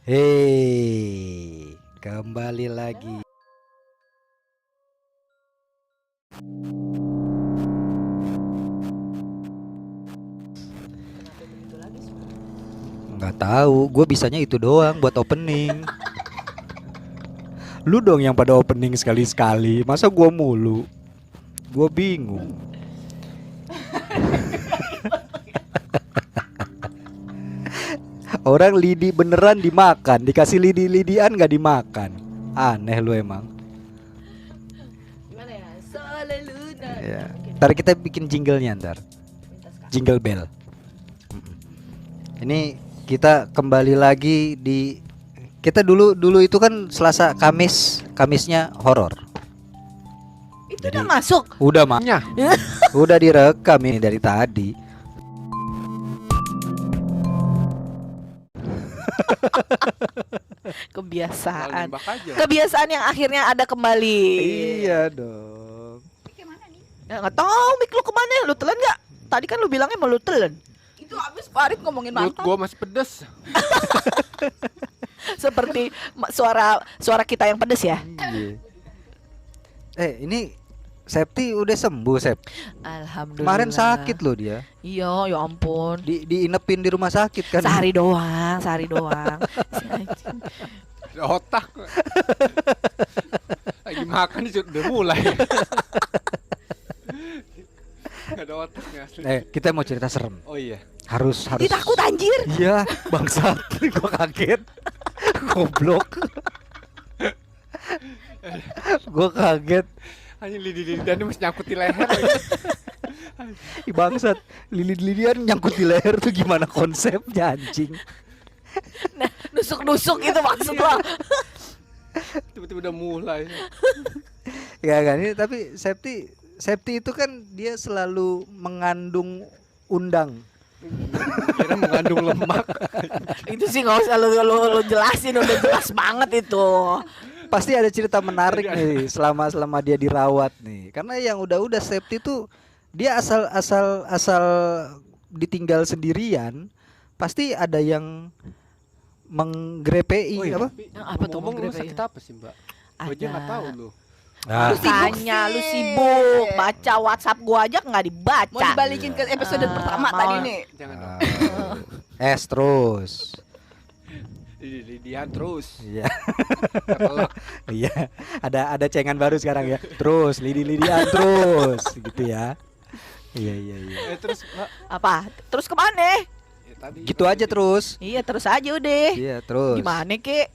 Hei, kembali lagi. Nggak tahu, gue bisanya itu doang buat opening. Lu dong yang pada opening sekali-sekali, masa gue mulu? Gue bingung. Orang lidi beneran dimakan, dikasih lidi-lidian nggak dimakan. Aneh lu emang. Gimana ya? Selalu Ya. Ntar kita bikin jinglenya ntar. Jingle bell. Ini kita kembali lagi di kita dulu itu kan Selasa Kamisnya horor. Itu Jadi- udah masuk. Udah maknya. Udah direkam ini dari tadi. Kebiasaan. Nembak aja. Kebiasaan yang akhirnya ada kembali. Iya dong. Ya, nggak tahu mik lu kemana? Lu telan nggak? Tadi kan lu bilangnya mau lu telan. Itu abis Farid ngomongin Menurut mantan. gua masih pedes. Seperti suara kita yang pedes ya. Iya. Ini Septi udah sembuh, Sep. Alhamdulillah. Kemarin sakit loh dia. Iya, ya ampun. Diinepin di rumah sakit kan. Sehari doang. Si anjing. Ada otak. Lagi makan udah mulai. Gak ada otaknya asli. Kita mau cerita serem. Oh iya. Harus. Ih, takut anjir. Iya, bangsat. Gua kaget. Goblok. Gua kaget. Hanya lidi-lidiannya masih nyangkut di leher lagi. Ih, bangsat. Lilin-lilian nyangkut di leher tuh gimana konsepnya anjing? Nah, nusuk-nusuk itu maksud lo. Tiba-tiba udah mulai. Ya kan ini tapi Septi itu kan dia selalu mengandung undang. Kira mengandung lemak. Itu sih nggak usah lu jelasin, udah jelas banget itu. Pasti ada cerita menarik nih selama dia dirawat nih. Karena yang udah Septi tuh dia asal ditinggal sendirian, pasti ada yang menggrepei Oh iya. apa? Yang apa tuh Ngomong lu menggrepei? sakit apa sih, Mbak? Gua aja nggak tahu lu. Nah, Lu tanya, lu sibuk baca WhatsApp gua aja nggak Mau dibaca. dibalikin ke episode pertama mau. tadi nih. Jangan dong. es terus. Lidi-lidian terus. Iya. Ketelak. Iya. Ada cengan baru sekarang ya. Terus lidi-lidian terus gitu ya. Iya. Terus Mbak, Apa? Terus kemana? ya tadi Gitu aja terus. Iya terus aja udah. Iya, terus. Gimana Ki?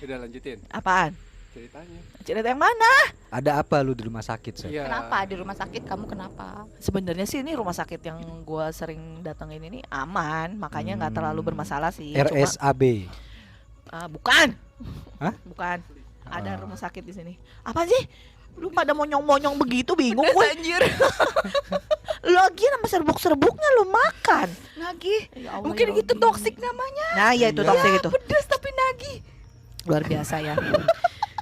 Udah lanjutin Apaan? ceritanya. Cerita yang mana? Ada apa lu di rumah sakit, Sep? Iya. Kenapa di rumah sakit kamu kenapa? Sebenarnya sih ini rumah sakit yang gua sering datengin ini aman, makanya nggak terlalu bermasalah sih. Cuma, RSAB. bukan. Hah? Bukan. Ada Ah. rumah sakit di sini. Apa sih? Lu pada monyong-monyong begitu bingung gue. Anjir. Lagi sama serbuk-serbuknya lu makan. Nagih. Ya Allah, Mungkin ya gitu Rabbi. toksik namanya. Nah, ya itu Iya. toksik itu. Pedes tapi nagih. Luar biasa ya.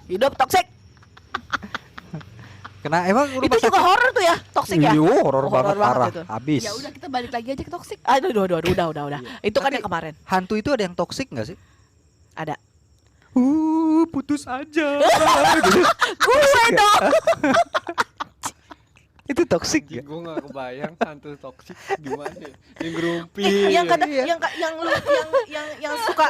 Hidup toksik. Kena emang Itu rumah juga horor tuh ya, toksik ya. Iya, horor Horor banget banget parah. itu. Habis. Ya udah kita balik lagi aja ke toksik. Aduh, udah. Itu kan Tapi- yang kemarin. Hantu itu ada yang toksik enggak sih? Ada. Putus aja. Gue dong. Itu toksik ya? Gue gak kebayang hantu toksik gimana ya. Yang gerumpi. Yang kata Iya. yang suka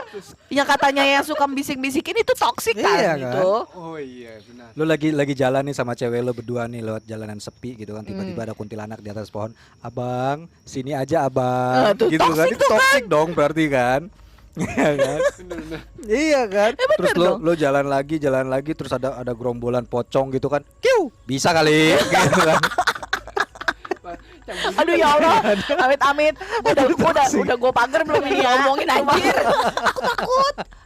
yang katanya yang suka bisik-bisikin itu toksik kan Iya, kan? itu. Oh iya benar. Lu lagi jalan nih sama cewek lu berdua nih lewat jalanan sepi gitu kan, tiba-tiba ada kuntilanak di atas pohon. Abang, sini aja abang. Tuh, gitu kan. toksik Itu toksik dong berarti kan. Iya kan? Bener-bener. Iya kan? bener Terus dong. lo jalan lagi terus ada gerombolan pocong gitu kan. Kiu, bisa kali gitu kan. Aduh ya Allah, amit-amit. Udah gue pagar belum ini ngomongin anjir.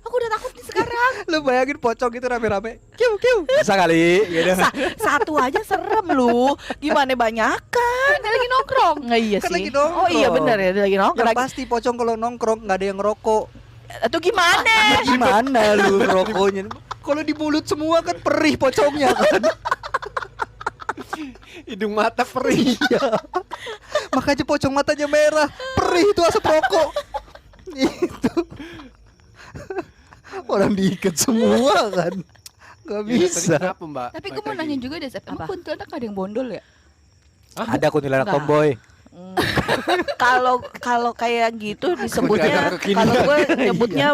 Aku udah takut nih sekarang. Lu bayangin pocong gitu rame-rame. Kiu, bisa kali gitu. Satu aja serem lu. Gimana banyakan? Dia lagi nongkrong. Nggak iya Kan sih. lagi nongkrong. Oh iya bener ya, dia lagi Yang nongkrong. pasti pocong kalau nongkrong nggak ada yang ngerokok. Atau gimana? Gimana lu ngerokoknya? Kalau di mulut semua kan perih pocongnya kan. Hidung mata perih. Iya. Makanya pocong matanya merah, perih itu asap rokok. Itu. Orang diikat semua kan. Gak Iya, tadi bisa. kenapa, Mbak? Tapi gue Balik mau lagi. nanya juga deh, Sep. Emang Apa? kuntilanak ada yang bondol ya? Ada kuntilanak Enggak. tomboy. Kalau kayak gitu disebutnya, Kuntilanak kekinian. kalau gue nyebutnya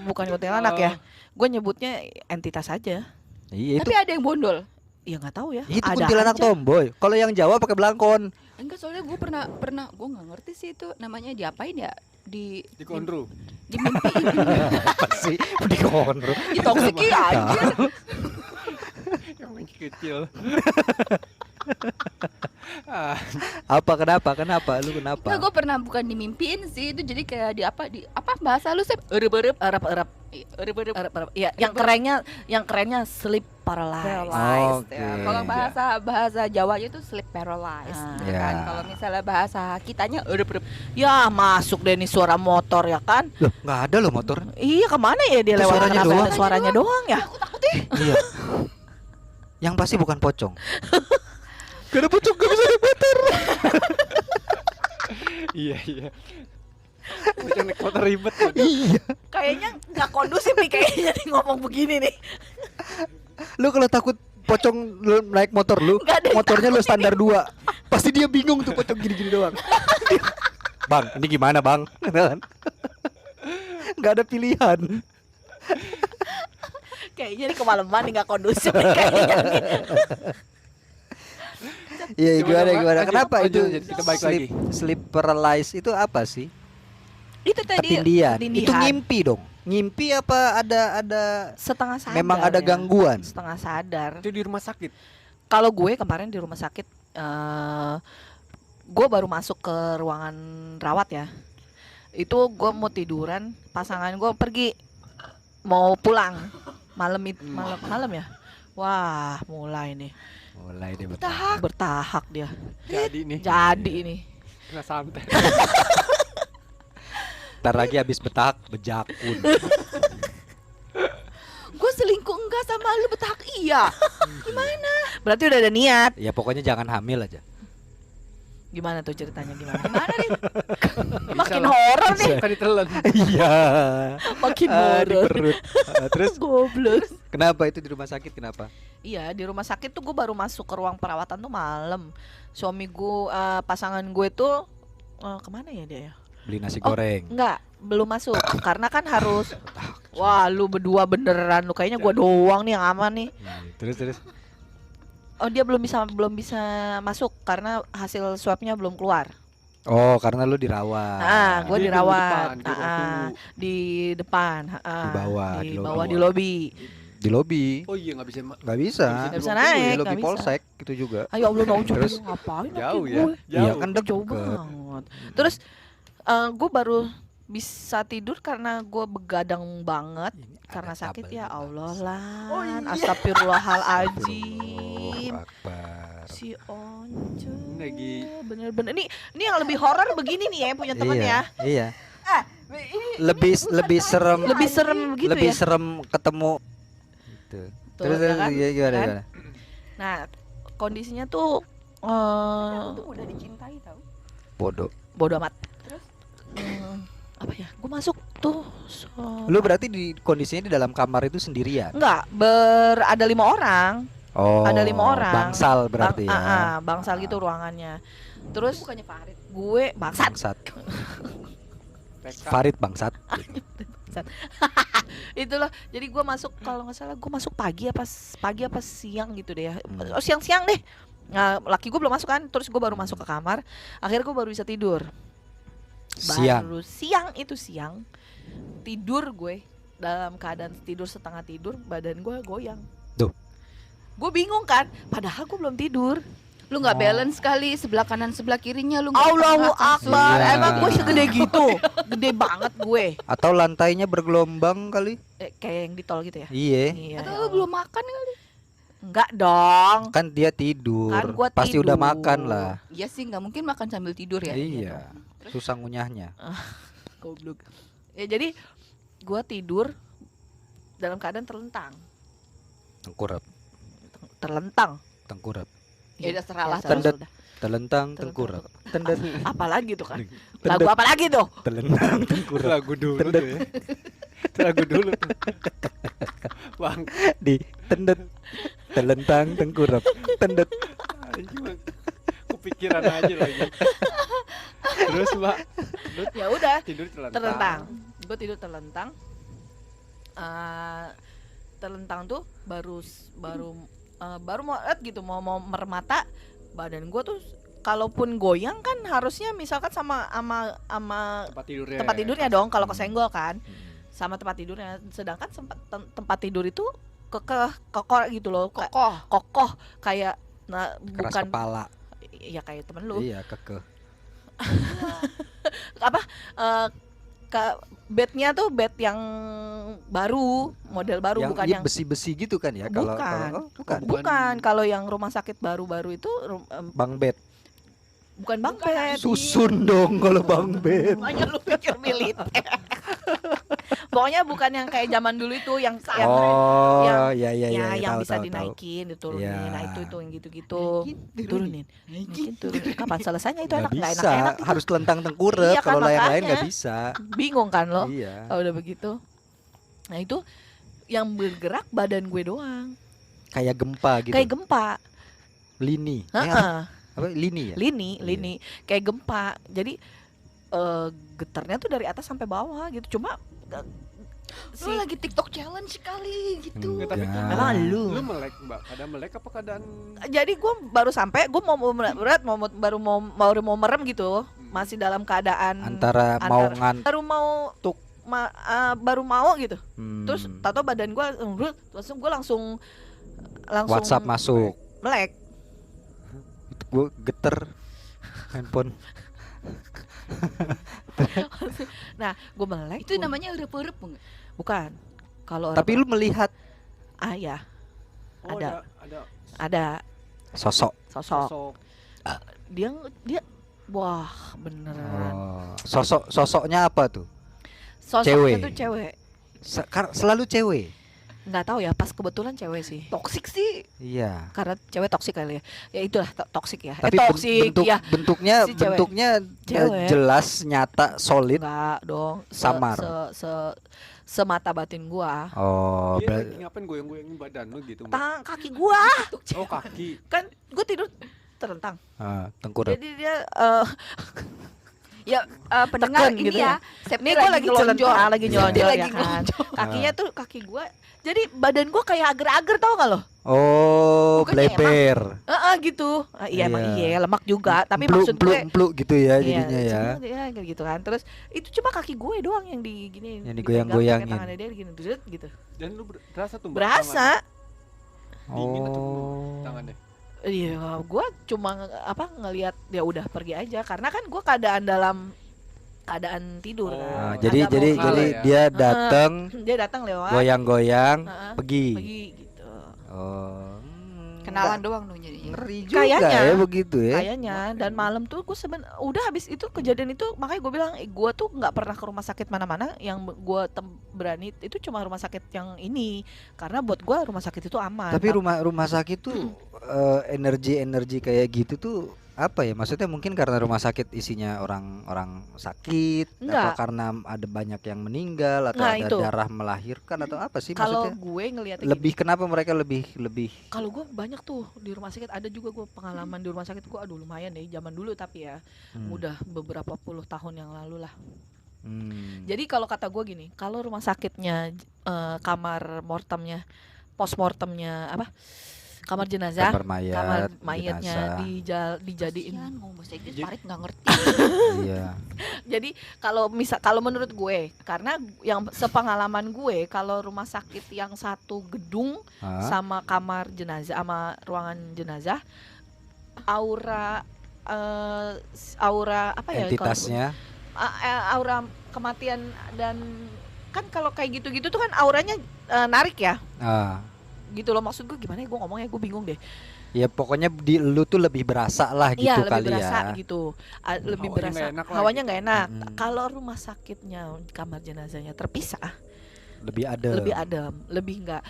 bukan kuntilanak ya, Oh. gue nyebutnya entitas aja. Iya itu. Tapi ada yang bondol. Ya nggak tahu ya. Itu Ada kuntilanak aja. tomboy. Kalau yang Jawa pakai belangkon. Enggak, soalnya gue pernah gue nggak ngerti sih itu namanya diapain ya? Di kondro. Dimimpiin. Apa sih? Di konro. Di toksik ya anjir. Yang masih kecil. Ah, Apa kenapa? Lu kenapa? Enggak, gue pernah bukan dimimpiin sih, itu jadi kayak di apa bahasa lu, Sep? Erep-erep. Erep-erep. Ya, yang kerennya sleep paralyzed. Paralyzed Oke. ya. Kalau bahasa Jawanya itu sleep paralyzed. Ah. Ya kan? Ya. Kalau misalnya bahasa kitanya erep-erep. Ya masuk deh nih suara motor ya kan. Loh, nggak ada loh motor. Iya kemana ya dia Itu lewat, suaranya kenapa doang. ada suaranya doang ya. Aku takut deh. Iya. Yang pasti bukan pocong. Gak ada pocong, gak bisa naik motor. iya. Pocong naik motor ribet. tuh. Iya. Kayaknya nggak kondusif nih kayaknya nih ngomong begini nih. Lu kalau takut pocong lu naik motor lu, Nggak ada yang motornya lu standar 2. Pasti dia bingung tuh pocong gini-gini doang. Bang, ini gimana, Bang? Gak ada pilihan. Kayaknya nih kemalaman nih nggak kondusif nih kayaknya. Iya, Gimana, gimana? Mbak? Lanjut, Kenapa lanjut, itu lanjut. Kita balik sleep, sleep paralysis itu apa sih? Itu tadi Ketindihan. ketindihan. Itu ngimpi dong. Ngimpi apa ada Setengah sadar. memang ada ya. gangguan? Setengah sadar. Itu di rumah sakit. Kalau gue kemarin di rumah sakit, gue baru masuk ke ruangan rawat ya. Itu gue mau tiduran, pasangan gue pergi mau pulang malam ya. Wah mulai nih Mulai dia bertahak dia. Jadi nih. Jadi ini. Nggak santai. Ntar lagi habis betak bejakun. gue selingkuh enggak sama lu betahak iya. Berarti udah ada niat. Ya pokoknya jangan hamil aja. Gimana tuh ceritanya gimana? Gimana nih? Makin lah. horor nih. Kan ditelan. Iya. Makin Di horor. perut. Terus Goblok. kenapa itu di rumah sakit kenapa? Iya di rumah sakit tuh gue baru masuk ke ruang perawatan tuh malam. Suami gue, pasangan gue tuh kemana ya dia ya? Beli nasi Oh, goreng. Enggak, belum masuk. Karena kan harus. Wah lu berdua beneran lu kayaknya gue doang nih yang aman nih. Terus. Oh dia belum bisa masuk karena hasil swabnya belum keluar. Oh, karena lu dirawat. Gue Di dirawat. depan, di ruang tunggu. Di depan. Di bawah, Di di bawah lobi. di lobi. Di lobi. Oh iya nggak bisa. Nggak bisa. Nggak bisa Di naik, lobi nggak bisa. polsek itu juga. Ayo Allah mau coba Terus? ngapain? Jauh laki ya. gue? Iya kan Jauh deket. banget. Terus gue baru bisa tidur karena gue begadang banget karena Ada sakit tabel ya di Allah atas. lah. Oh, iya. Astagfirullahaladzim. Allahu Akbar. Si Once. Lagi. Bener-bener ini yang lebih horor begini nih ya punya temen Iya, ya. Iya. Lebih serem. Lebih serem begitu lebih ya. serem ketemu. Gitu. Tuh, Terus ya kan? gimana? Nah kondisinya tuh Itu udah dicintai tau. Bodoh. bodo amat. Terus apa ya? Gue masuk tuh. Lu berarti di kondisinya di dalam kamar itu sendirian? Enggak, ada 5 orang. Oh. Ada 5 orang. Bangsal berarti Bangsal gitu ruangannya. Terus Bukannya Farid. gue bangsat. Bangsat. PK. Farid bangsat. Itulah. Jadi gue masuk kalau nggak salah gue masuk pagi apa siang gitu deh ya. Hmm. Oh, siang-siang deh. Nah, laki gue belum masuk kan, terus gue baru masuk ke kamar. Akhirnya gue baru bisa tidur. Siang. Baru siang itu siang. Tidur gue dalam keadaan tidur setengah tidur, badan gue goyang. Duh. Gue bingung kan, padahal gue belum tidur. Lu nggak Oh. balance sekali sebelah kanan sebelah kirinya lu. nggak Allahu tengah langsung. Akbar, Iya. emang gue segede gitu, gede banget gue. Atau lantainya bergelombang kali? Kayak yang di tol gitu ya. Iya. Iya. Atau lu belum makan kali? Enggak dong. Kan dia tidur. Kan gua Pasti udah tidur. makan lah. Iya sih, nggak mungkin makan sambil tidur ya. Iya. Susah ngunyahnya. Goblok. Ya jadi gue tidur dalam keadaan terlentang. Tengkurap. Terlentang. Tengkurap. Ya udah serah lah. Tendet. sudah. Telentang tengkurap. Tendet. Apalagi tuh kan? Tendet. Lagu apa lagi tuh? Telentang tengkurap. Lagu dulu tuh ya. Lagu dulu tuh. Bang, Di tendet. Telentang tengkurap. Tendet. anjing, Bang. Kepikiran aja lagi. Terus, Mbak, Ya udah, tidur terlentang. Gue tidur terlentang. Terlentang tuh baru mau gitu mau mermata, badan gue tuh kalaupun goyang kan harusnya misalkan sama tempat tidurnya dong kalau kesenggol kan sama tempat tidurnya, sedangkan tempat tidur itu kokoh gitu loh, kokoh kayak Keras bukan kepala. ya kayak temen lu Iya, kekeh. apa bednya tuh bed yang baru, model baru, bukan yang besi-besi gitu kan ya kalau Bukan. bukan. bukan kalau yang rumah sakit baru-baru itu Bang bed. bukan bang bed. Susun dong kalau bang bed. Makanya lu pikir militer. Pokoknya bukan yang kayak zaman dulu itu yang Oh, yang- ya ya ya, yang tahu, bisa tahu, tahu. dinaikin, diturunin. Ya. Nah, itu yang gitu-gitu. Turunin. Naikin, turunin. Kapan selesainya itu Nggak nggak bisa, enak-enak itu. harus telentang tengkurap. Iya kan, Kalau yang lain nggak makanya. bisa. Bingung kan lo? Iya. Kalau udah begitu. Nah, itu yang bergerak badan gue doang. Kayak gempa gitu. Kayak gempa. Lini. Heeh. Apa lini ya? Lini kayak gempa. Jadi getarnya tuh dari atas sampai bawah gitu. Cuma Lu lagi TikTok challenge kali gitu. Enggak. Tapi kan Memang lu. melek, Mbak. Keadaan melek apa keadaan Jadi gue baru sampai, gue baru mau merem gitu, masih dalam keadaan Antara mau ngantuk. baru mau baru mau gitu. Hmm. Terus tato badan gue langsung WhatsApp masuk. melek. Gue geter handphone. Nah, gue melek. Itu namanya urep-urep enggak? Bukan. Kalau Tapi lu melihat ya Oh, Ada. ada ada sosok. sosok. sosok. Dia wah beneran. Oh, sosoknya apa tuh? Sosoknya Cewek. tuh cewek. Selalu cewek. Nggak tahu ya, pas kebetulan cewek sih. Toksik sih. Iya. Karena cewek toksik kali ya. Ya itulah toksik ya. Tapi toksik ya. bentuknya Si cewek. bentuknya Cewek. jelas, nyata, solid. Enggak dong. Samar. Semata batin gua. Oh, Dia lagi ngapain goyang-goyangin badan lu gitu, Mbak? Kaki gua. Oh, kaki. Kan gua tidur terlentang. tengkurap. Jadi dia Ya pendengar Tekan ini gitu ya. ini gua lagi ngelonjor. celentang, lagi Iya. nyolong Dia ya lagi kan. Kakinya tuh kaki gua. Jadi badan gua kayak ager-ager tau gak lo? Oh, Bukannya bleber. Gitu. Iya emang Iya. iya lemak juga. Tapi Empluk, maksud gue empluk gitu ya iya, jadinya ya. cuma ya kayak gitu kan. Terus itu cuma kaki gue doang yang di gini, Yang dipegang digoyang-goyangin. pakai tangannya dia gini dudut, gitu. Dan lu berasa tuh, Mbak, Berasa. Dingin atau Oh. tangannya? Iya, gue cuma ngelihat ya udah pergi aja karena kan gue keadaan tidur Oh. kan. Jadi Ada mau- Salah ya. dia datang dia datang lewat goyang-goyang Heeh. pergi. gitu. Oh. Kenalan doang lu jadinya. Ngeri juga Kayaknya. ya begitu ya. Kayaknya dan malam tuh gue udah habis itu kejadian itu makanya gue bilang gue tuh nggak pernah ke rumah sakit mana-mana, yang gue berani itu cuma rumah sakit yang ini karena buat gue rumah sakit itu aman. Tapi rumah sakit tuh energi kayak gitu tuh apa ya? Maksudnya mungkin karena rumah sakit isinya orang-orang sakit, Enggak. apa karena ada banyak yang meninggal atau Nah, ada itu. darah melahirkan atau apa sih kalau maksudnya? gue ngelihat Lebih kenapa mereka lebih kalau gue banyak tuh di rumah sakit, ada juga gue pengalaman di rumah sakit gue, aduh lumayan deh zaman dulu tapi ya udah beberapa puluh tahun yang lalu lah. Jadi kalau kata gue gini, kalau rumah sakitnya kamar mortemnya, post mortemnya apa, kamar jenazah, kamar mayatnya dijadiin. Kasian, ngomong bahasa Inggris Jadi- Farid nggak ngerti. Iya. Jadi kalau menurut gue, karena yang sepengalaman gue, kalau rumah sakit yang satu gedung Hah? sama kamar jenazah sama ruangan jenazah, aura apa ya? Entitasnya. Aura kematian dan kan kalau kayak gitu-gitu tuh kan auranya narik ya. Ah. Gitu loh, maksud gue gimana ya, gue ngomongnya gue bingung deh. Ya pokoknya di lu tuh lebih berasa lah gitu Iya, lebih kali berasa ya. gitu. Lebih Hawanya berasa. nggak enak lah Hawanya gitu. nggak enak. Mm-mm. Kalau rumah sakitnya kamar jenazahnya terpisah, Lebih ada. lebih adem, lebih nggak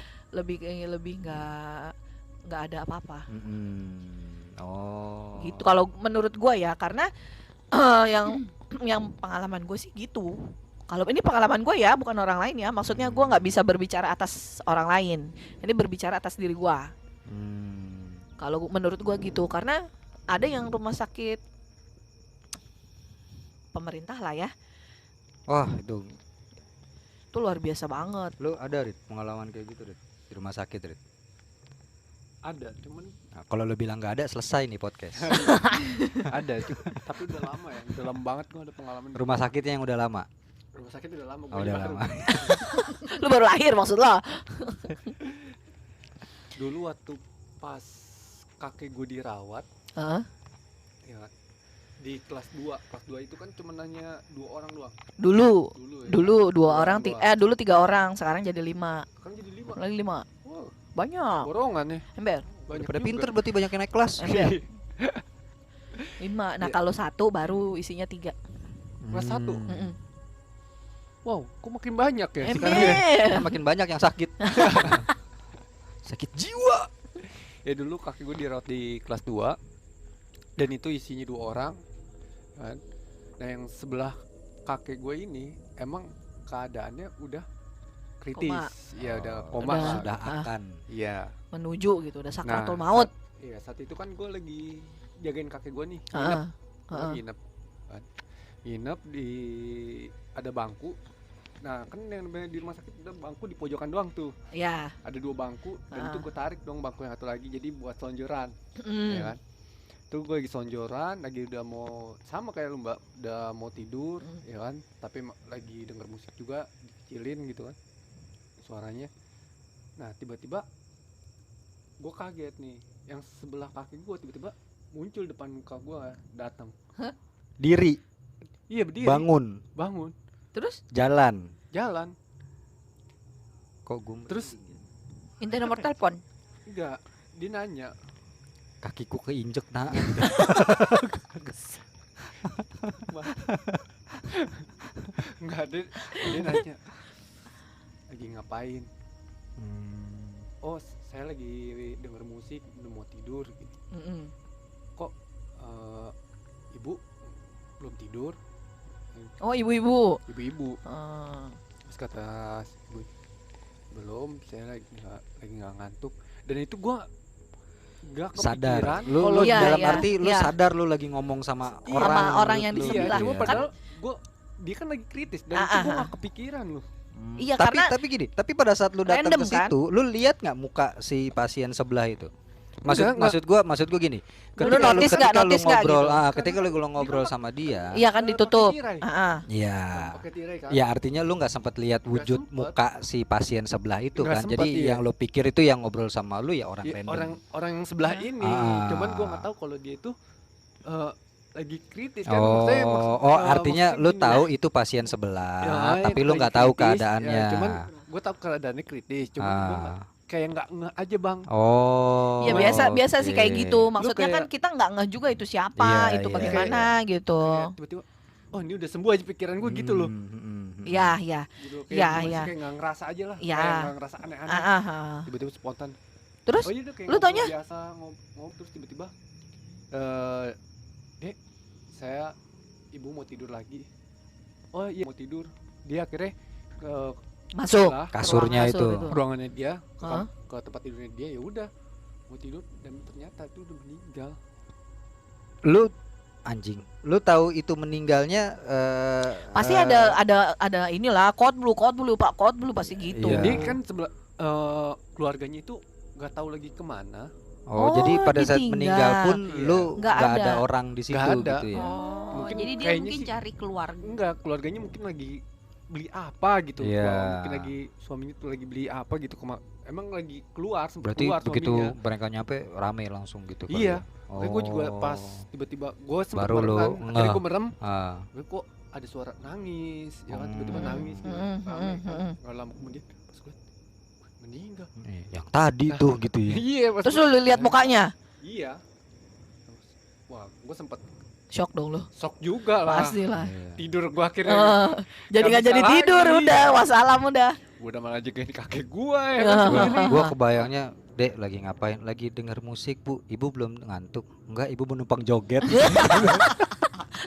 ada apa-apa. Mm-mm. Oh. Gitu kalau menurut gua ya, karena yang pengalaman gue sih gitu. Kalau ini pengalaman gue ya, bukan orang lain ya. Maksudnya gue nggak bisa berbicara atas orang lain. Ini berbicara atas diri gue. Kalau menurut gue gitu, karena ada yang rumah sakit pemerintah lah ya, Wah, itu luar biasa banget. lu ada Rit pengalaman kayak gitu Rit di rumah sakit Rit? Ada, cuman Nah, kalau lu bilang nggak ada, selesai nih podcast. ada tapi udah lama ya. Udah lama banget gua ada pengalaman. Rumah sakitnya yang udah lama. Rumah sakit udah lama, Oh, udah lama. Lu baru lahir maksud lo? Dulu waktu pas kakek gue dirawat, Heeh. ya di kelas 2 itu kan cuma nanya 2 orang doang Dulu dulu ya. dulu dua Dua orang, orang. dulu 3 orang, sekarang jadi 5. Kan jadi 5. Lagi 5. Wow, Banyak. borongan ya. Ember. Banyak Pada juga. pinter berarti banyak yang naik kelas. Ember. 5. Nah, Iya. kalau 1 baru isinya 3. Kelas 1. Mm-mm. Wow, kok makin banyak ya sekarang ya? Ember. Makin banyak yang sakit. Sakit jiwa. Ya dulu kakek gue dirawat di kelas 2 dan itu isinya 2 orang kan. Nah yang sebelah kakek gue ini emang keadaannya udah kritis. Koma. Ya udah Oh, koma. Udah. sudah akan. Iya. Menuju gitu, udah sakratul Nah, maut. Iya, saat itu kan gue lagi jagain kakek gue nih. Heeh. Gua Heeh. nginep kan. Nginep di ada bangku. Nah kan yang namanya di rumah sakit ada bangku di pojokan doang tuh. Ya. Ada 2 bangku dan itu gue tarik dong bangku yang satu lagi jadi buat selonjoran. Ya kan. Tuh gue lagi selonjoran, lagi udah mau sama kayak lu Mbak, udah mau tidur ya kan, tapi lagi denger musik juga dikecilin gitu kan suaranya. Nah tiba-tiba gue kaget nih, yang sebelah kaki gue tiba-tiba muncul depan muka gue, datang. Diri, Iya berdiri. bangun, Bangun, Terus jalan. jalan. Kok gue Terus Minta nomor telepon. enggak, dia nanya, kakiku keinjek nak. enggak, dia nanya lagi ngapain. Oh saya lagi denger musik, udah mau tidur gitu. Kok ibu belum tidur? oh, ibu-ibu. Ibu-ibu. Eh, Terus kata si ibu, belum, saya lagi nggak ngantuk. Dan itu gua nggak Sadar. kepikiran. Lu kalau Iya, dalam iya, arti lu iya. sadar lu lagi ngomong sama Iya. orang. Sama orang yang di lu sebelah. gitu Cuma ya. padahal gua dia kan lagi kritis dan itu gua nggak kepikiran loh. Iya, tapi karena tapi gini, tapi pada saat lu datang random, ke situ, lu lihat nggak muka si pasien sebelah itu? Maksud gua gini, Lu notice nggak, ketika lu notice nggak ngobrol, gitu? ketika lu ngobrol sama dia, iya kan ditutup. Pakai tirai. Heeh. ya, Pakai tirai kan? ya artinya lu nggak sempat lihat Nggak wujud sempet. muka si pasien sebelah itu Nggak kan? sempet, Jadi iya. yang lu pikir itu yang ngobrol sama lu ya orang Iya, random. orang yang sebelah ini. Ah. Cuman gua nggak tahu kalau dia itu lagi kritis kan. Maksudnya Artinya maksudnya lu gini. tahu itu pasien sebelah, Ya, tapi itu lu lagi nggak tahu kritis, keadaannya. ya, cuman gue tahu keadaannya kritis, cuman gue Ah. kayak nggak nge aja bang. Oh. Ya biasa sih kayak oke. gitu. Maksudnya kayak- kan kita nggak ngeh juga itu siapa, Iya, itu iya, bagaimana gitu. Kayak tiba-tiba, oh ini udah sembuh aja pikiran gue gitu loh. Iya, iya. Gitu, Iya, gua iya. kayak nggak ngerasa aja lah, Iya. kayak nggak ngerasa aneh-aneh. Ah, ah, ah. Tiba-tiba spontan. Terus Oh iya udah kayak lu ngobrol taunya? biasa ngobrol terus tiba-tiba, Dek, saya ibu mau tidur lagi. Oh iya mau tidur. Dia akhirnya ke masuk sebelah, Kasurnya Ruang kasur itu. ruangannya dia ke, Hah? ke tempat tidurnya dia, ya udah mau tidur dan ternyata itu udah meninggal. Lu anjing. Lu tahu itu meninggalnya Pasti ada inilah code blue Pak, code blue pasti gitu. Iya. Dia kan sebelah keluarganya itu nggak tahu lagi kemana. Oh, Oh, jadi pada saat ditinggal. meninggal pun Iya. lu Nggak nggak ada. ada orang di situ Nggak ada. gitu ya. Oh, Mungkin jadi dia kayaknya mungkin sih- cari keluarga. Enggak, keluarganya mungkin lagi beli apa gitu. Iya. Mungkin lagi suaminya tuh lagi beli apa gitu. Emang lagi keluar, sempat Berarti keluar begitu suaminya. mereka nyampe rame langsung gitu kali Iya. ya? Makanya gue juga Oh. pas tiba-tiba gue sempat Baru merem lu kan. Akhirnya ngeh. gue merem. Ah. Gue kok ada suara nangis, ya kan tiba-tiba nangis gitu. Rame kan. Nggak lama kemudian pas gue meninggal. Yang tadi tuh gitu ya. Iya, pas Terus lu lihat mukanya? iya. Wah, gue sempet Shock dong lu. shock juga lah. Pastilah. Iya. Tidur gue akhirnya. Jadi Nggak nggak jadi bisa tidur lagi. udah, wassalam udah. Gue udah malah jagain kakek gue ya. Ah. Kan, Gua kebayangnya Dek lagi ngapain? Lagi denger musik Bu. Ibu belum ngantuk? Enggak, ibu menumpang joget.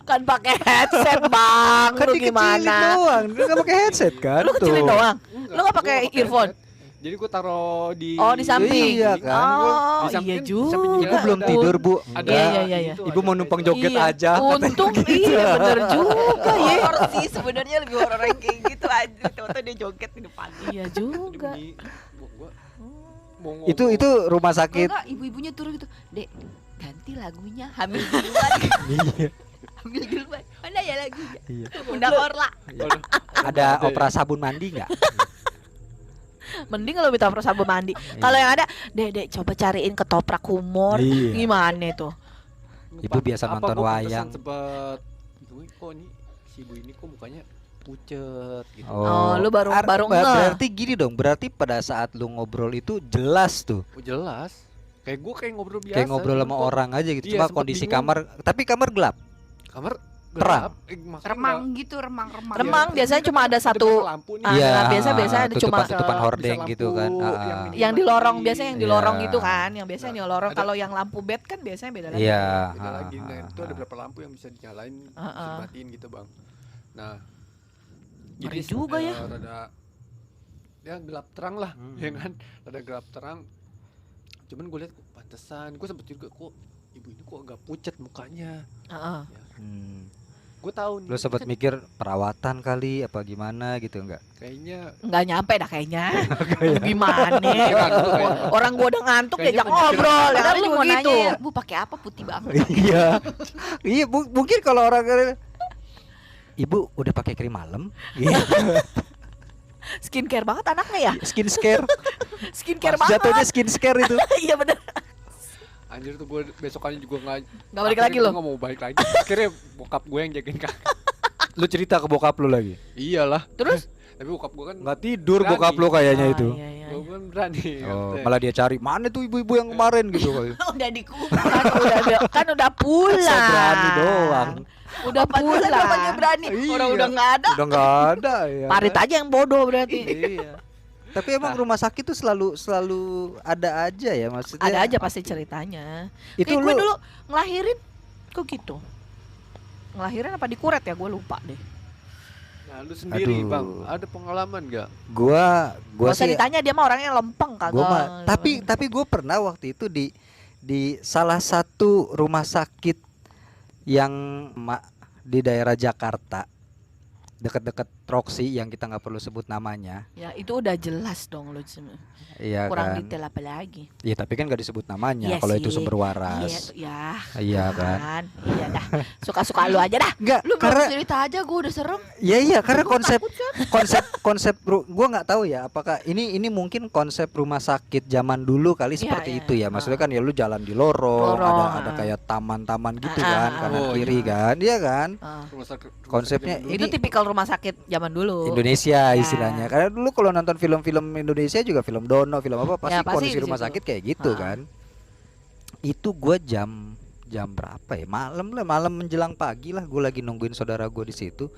Kan pakai headset bang, Kan lu dikecilin gimana? doang. Dia nggak pakai headset kan? Lu kecilin Tuh. doang, Enggak, lu nggak gua pakai nggak earphone? headset. Jadi gue taruh di Oh di samping. Iya kan? Oh Di samping- iya di samping juga. Ibu belum ada- tidur Bu. ada Iya, iya, iya. itu Ibu aja, mau numpang kayak joget Iya. aja. Untung iya bener juga ya. Horor sih sebenarnya, lebih horor yang kayak gitu aja. Tahu-tahu dia joget di depan. Iya gitu. juga. Demi gua mau Itu rumah Kalau sakit. enggak ibu-ibunya turun gitu, Dek ganti lagunya, hamil duluan. Iya. Hamil duluan. Mana ya lagunya? Iya. Undang Orla. Ada opera sabun mandi nggak? Mending kalau minta sabun mandi. Kalau yang ada, Dek coba cariin ketoprak humor. Iya. Gimana tuh? Ibu biasa nonton wayang. Sempet kok ini si ibu ini kok mukanya pucet gitu. Oh, lu baru ngeh. Berarti gini dong. Berarti pada saat lu ngobrol itu jelas tuh. Oh, jelas. Kayak gue kayak ngobrol biasa. Kayak ngobrol cuman sama kok orang aja gitu. iya, Cuma sempet kondisi bingung. kamar. Tapi kamar gelap. Kamar Terang. maksudnya Remang gitu, remang-remang. Remang biasanya cuma ada satu. lampu nih. Ah, Iya. biasa ada cuma tutupan Bisa hordeng lampu gitu kan. yang di lorong, biasanya yang di lorong Iya. gitu kan. Yang biasanya di lorong. Ada- Kalau yang lampu bed kan biasanya beda lagi. Iya. Beda lagi. Nah, itu ada berapa lampu yang bisa dinyalain, bisa Ah. dimatiin gitu, Bang. Nah, Ngeri juga ya. rada ya gelap terang lah, ya kan? Rada gelap terang. Cuman gue lihat kok pantesan, gue sempet juga kok ibu ini kok agak pucat mukanya. Heeh. Gue tahu nih. Lu sempat mikir perawatan kali apa gimana gitu enggak? Kayaknya Nggak nyampe dah kayaknya. Gimana? Kayaknya. Orang gua udah ngantuk Kayaknya diajak ngobrol. Ya Padahal kan lu juga mau gitu. nanya ya, Bu pakai apa putih banget? Iya. Iya, mungkin kalau orang Ibu udah pakai krim malam? Iya. Skincare banget anaknya ya. Skincare. Skincare banget. Jatuhnya skincare itu. Iya bener. anjir tuh gue besokannya juga Nggak balik akhirnya lagi gua lo. nggak mau balik lagi. Akhirnya bokap gue yang jagain kakak. Lu cerita ke bokap lu lagi? Iyalah. Terus? Tapi bokap gue kan Nggak tidur Berani. bokap lu kayaknya Ah, itu. iya, iya. gue kan berani. Oh, katanya. malah dia cari mana tuh ibu-ibu yang kemarin gitu kali. Udah dikubur. Kan udah pulang. Saya berani doang. Udah Namanya pulang. berani. Orang Iya. udah nggak ada. Udah nggak ada ya. Parit aja yang bodoh berarti. Iya. Tapi emang rumah sakit tuh selalu ada aja ya maksudnya. Ada aja pasti ceritanya. Itu Kayak gue lu dulu ngelahirin kok gitu. Ngelahirin apa dikuret ya, gue lupa deh. Nah, lu sendiri Aduh. bang, ada pengalaman gak? gua Gak usah sih ditanya, dia mah orangnya lempeng kagak. gua mah, tapi gue pernah waktu itu di salah satu rumah sakit yang di daerah Jakarta dekat-dekat Roxy yang kita nggak perlu sebut namanya. Ya itu udah jelas dong lu. Iya Kurang kan. detail apa lagi? Iya tapi kan nggak disebut namanya Iya kalau itu sih. sumber Iya, waras. ya. Iya kan. Iya dah. Suka-suka lu aja dah. Enggak, Lu belum karena cerita aja, gue udah serem. iya karena konsep gua nggak tahu ya apakah ini mungkin konsep rumah sakit zaman dulu kali Iya, seperti iya. itu ya. Maksudnya kan ya lu jalan di lorong, Lorong, ada kayak taman-taman gitu Ah, kan, ah, kanan oh, kiri iya. kan. Iya kan? Ah. Konsepnya zaman dulu. Itu Ini- tipikal rumah sakit zaman dulu. Indonesia Ya. istilahnya. Karena dulu kalau nonton film-film Indonesia juga film Dono, film apa pasti Ya, pasti kondisi di rumah situ. sakit kayak gitu Ah. kan. Itu gua jam berapa ya? Malam menjelang pagi lah gua lagi nungguin saudara gua di situ.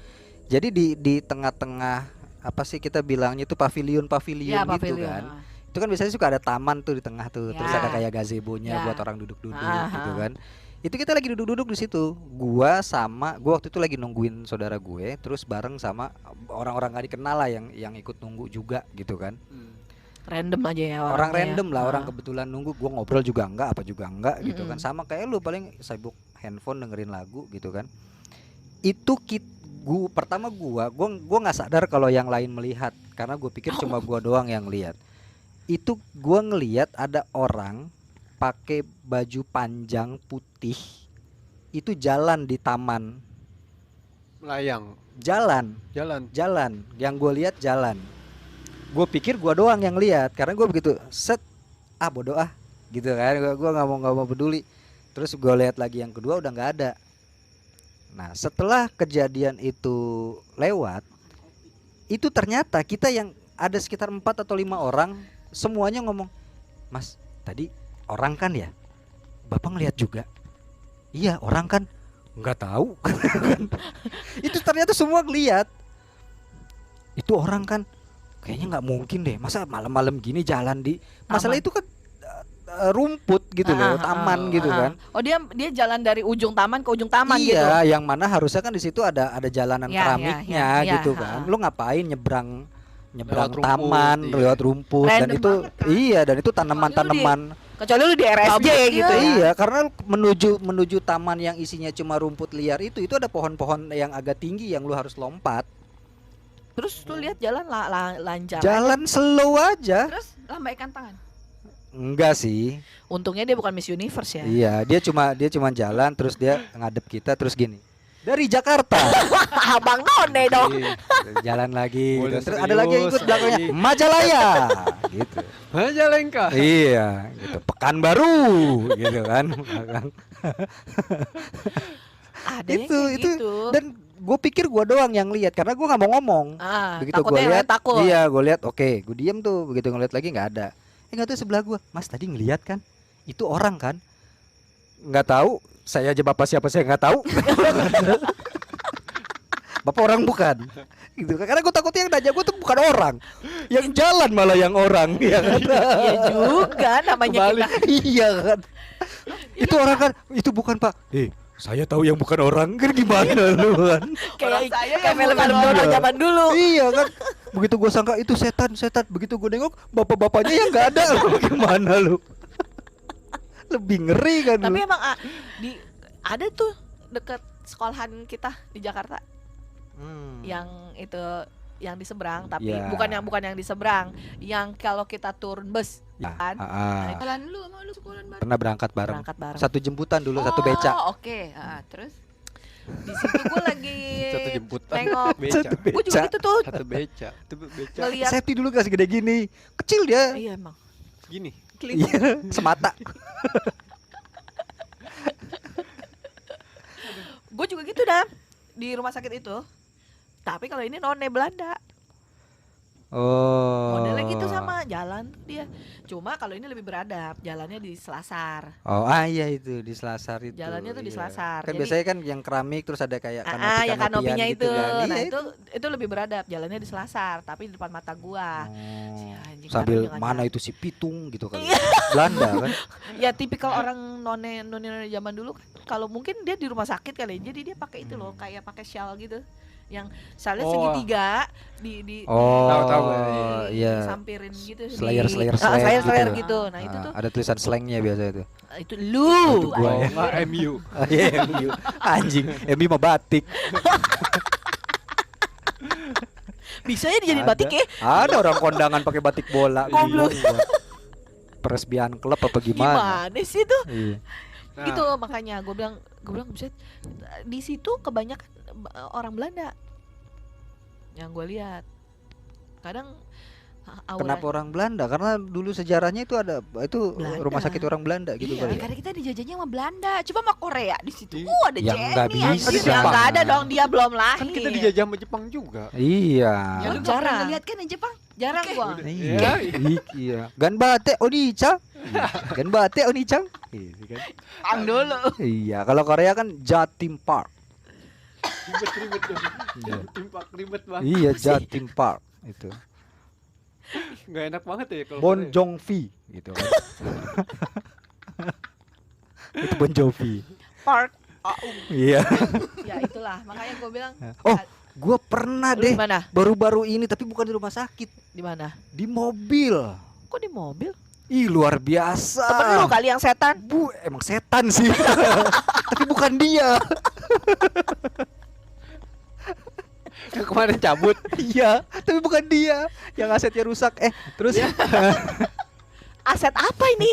Jadi di tengah-tengah apa sih kita bilangnya itu pavilion Ya, gitu pavilion. kan. Itu kan biasanya suka ada taman tuh di tengah tuh. Terus Ya. ada kayak gazebo-nya Ya. buat orang duduk-duduk Aha. gitu kan. Itu kita lagi duduk-duduk di situ. Gua waktu itu lagi nungguin saudara gue, terus bareng sama orang-orang gak dikenal lah yang ikut nunggu juga gitu kan. Random aja ya Orang orangnya random ya. lah, Ah. orang kebetulan nunggu, gua ngobrol juga enggak, apa juga enggak gitu kan. Mm-mm. Sama kayak lu paling sibuk handphone dengerin lagu gitu kan. Itu pertama gua nggak sadar kalau yang lain melihat karena gue pikir cuma gua doang yang lihat. Itu gua ngelihat ada orang pakai baju panjang putih itu jalan di taman. Melayang, Jalan yang gue lihat jalan. Gue pikir gua doang yang lihat karena gue begitu bodoh gitu kan. Gua nggak mau peduli. Terus gue lihat lagi yang kedua udah nggak ada. Nah setelah kejadian itu lewat, itu ternyata kita yang ada sekitar 4 atau 5 orang semuanya ngomong, Mas tadi orang kan ya? Bapak ngelihat juga? Iya orang kan? Nggak tahu. Itu ternyata semua ngelihat. Itu orang kan? Kayaknya nggak mungkin deh. Masa malam-malam gini jalan di masalah Taman. itu kan rumput gitu loh, taman gitu kan. Oh dia jalan dari ujung taman ke ujung taman gitu. Iya, yang mana harusnya kan di situ ada jalanan Ya, keramiknya ya, gitu ha. kan. Lu ngapain nyebrang Lewat rumput, taman iya. lewat rumput dan Random itu banget, kan? iya dan itu tanaman-tanaman. Kecuali lu di RSJ Gabut, gitu ya. Iya, karena menuju taman yang isinya cuma rumput liar itu ada pohon-pohon yang agak tinggi yang lu harus lompat. Terus lu lihat jalan lancar. Jalan slow aja. Terus lambaikan tangan. Enggak sih. Untungnya dia bukan Miss Universe ya. Iya, dia cuma jalan terus dia ngadep kita terus gini. Dari Jakarta. Abang None dong. Iya. Jalan lagi Boleh gitu. Terus ada lagi yang ikut serius, belakangnya anjing. Majalaya gitu. Majalengka. Iya, gitu. Pekanbaru gitu kan. Ada yang itu kayak gitu. dan gue pikir gue doang yang lihat karena gue nggak mau ngomong. Begitu gue takutnya yang lihat, lain takut. iya gue lihat, oke, gue diem tuh. Begitu ngeliat lagi nggak ada. Nggak tuh sebelah gue, Mas tadi ngelihat kan? Itu orang kan? Nggak tahu. Saya aja bapak siapa saya nggak tahu. Bapak orang bukan, gitu. Karena gue takutnya yang nanya gue tuh bukan orang, yang jalan malah yang orang, ya kan? Iya juga namanya kita. Iya kan? Itu orang kan? Itu bukan Pak. Saya tahu yang bukan orang kan gimana lu kan? Kayak saya kayak yang film-film bukan. orang zaman dulu. Iya kan? Begitu gue sangka itu setan. Begitu gue nengok bapak-bapaknya yang nggak ada. Lu gimana lu? Lebih ngeri kan lu? Tapi emang ada tuh deket sekolahan kita di Jakarta yang itu yang di seberang, tapi Ya. bukan yang di seberang, yang kalau kita turun bus Ya, kan. ah. Jalan lu sama lu sekolahan bareng. Pernah berangkat bareng. Berangkat bareng. Satu jemputan dulu, satu beca. Oh, oke. Terus Di situ gue lagi Satu jemputan. nengok. Beca. Satu Gue juga gitu tuh Satu beca. Itu beca. ngeliat. Safety dulu kasih gede gini. Kecil dia. Iya emang. Gini. Iya, semata. Gue juga gitu dah di rumah sakit itu. Tapi kalau ini none Belanda. Oh. Modelnya gitu sama jalan dia. Cuma kalau ini lebih beradab, jalannya di Selasar. Oh, iya itu di Selasar itu. Jalannya tuh di Iya. Selasar. Kan Jadi- biasanya kan yang keramik terus ada kayak yang kanopinya gitu itu. kan. Nah, Iya, itu lebih beradab, jalannya di Selasar, tapi di depan mata gua. Oh. Si anjing, Sambil baru mana jangan- itu si Pitung gitu kan. Belanda kan. Ya tipikal orang none zaman dulu kan. Kalau mungkin dia di rumah sakit kali, jadi dia pakai itu loh, kayak pakai shawl gitu. Yang salnya Oh. segitiga di Oh, Tahu-tahu, iya. sampirin gitu Slayer slayer gitu. Nah, itu tuh ada tulisan slangnya biasa itu. itu lu. Itu gua Oh, ya. enggak MU. Iya, MU. Anjing, MU mah batik. Bisa ya dijadiin Ada. batik ya? Ada orang kondangan pakai batik bola. Goblok. Bingung gua. Peresmian klub apa gimana? Gimana sih tuh? Iya. Gitu makanya gue bilang buset, di situ kebanyakan orang Belanda yang gue lihat. Kadang aura. Kenapa orang Belanda? Karena dulu sejarahnya itu ada Belanda. rumah sakit orang Belanda gitu Iya, kali. Ya? karena kita dijajahnya sama Belanda. Coba sama Korea di situ. Iya. Ada Yang nggak Jenny bisa. anjir. Ya nggak ada dong, dia belum lahir. Kan kita dijajah sama Jepang juga. Iya. Ya lu Jarang. gak pernah ngeliat kan di Jepang? Jarang Oke. gua. Iya. Iya. Ganbate Onicha. Ganbate Onicang. Gitu kan. Pang dulu. Iya, kalau Korea kan Jatim Park. Ribet tuh. Iya. Timpak ribet banget. Iya, Jatim Park itu. Enggak enak banget ya kalau Bon Korea. Jovi gitu kan. Itu Bon Jovi. Park. Iya. Ya itulah, makanya gue bilang. Oh, gua pernah Lu deh di mana? baru-baru ini tapi bukan di rumah sakit, Di mana? di mobil. Kok di mobil? Ih, luar biasa. Temen lu kali yang setan. Bu, emang setan sih. Tapi bukan dia. Yang kemarin cabut. Iya, tapi bukan dia. Yang asetnya rusak. Terus Aset apa ini?